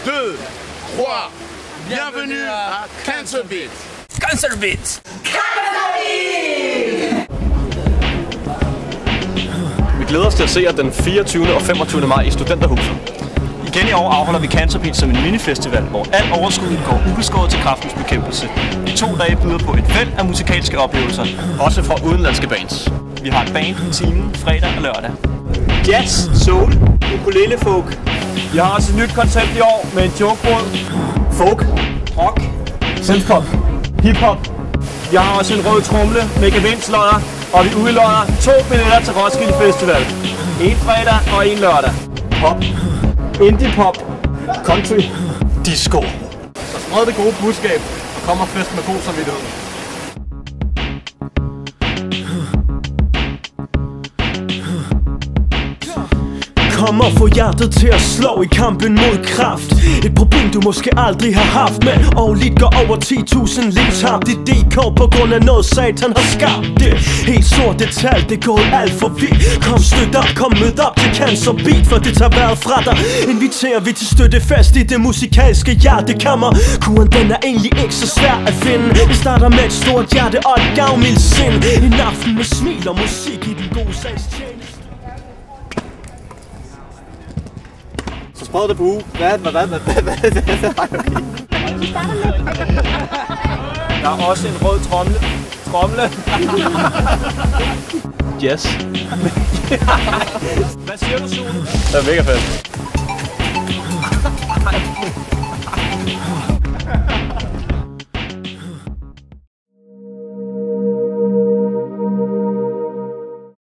2, 3. Bienvenue à Cancer Beat. Cancer Beat. Vi glæder os til at se jer den 24. og 25. maj i Studenterhuset. Igen i år afholder vi Cancer Beat som en minifestival, hvor al overskuddet går ubeskåret til kræftens bekæmpelse. De 2 dage byder på et væld af musikalske oplevelser. Også fra udenlandske bands. Vi har et band i timen fredag og lørdag. Jazz, soul, ukulele folk. Vi har også et nyt koncept i år med en jokebrød. Folk, rock, Synthpop. hiphop. Vi har også en rød tromle med gevinstlodder, og vi udlodder 2 billetter til Roskilde Festival. En fredag og en lørdag. Pop, indie pop, country, Disco. Så spred det gode budskab, og kom og fest med god samvittighed. Kom og få hjertet til at slå i kampen mod kræft. Et problem du måske aldrig har haft med. Og lidt går over 10.000 liv tabt i DK på grund af noget satan har skabt. Det helt sort detal, det går alt for vidt. Kom støt op, kom mød op til Cancer Beat, for det tager vejret fra dig. Inviterer vi til støtte fast i det musikalske hjertekammer. Kuren den er egentlig ikke så svær at finde. Vi starter med et stort hjerte og et gavmildt sind. En aften med smil og musik i den gode sags tjeneste. så spred det på uge. Hvad? Der er også en rød tromle. Jazz. Hvad siger du, Sune? Det er mega fedt.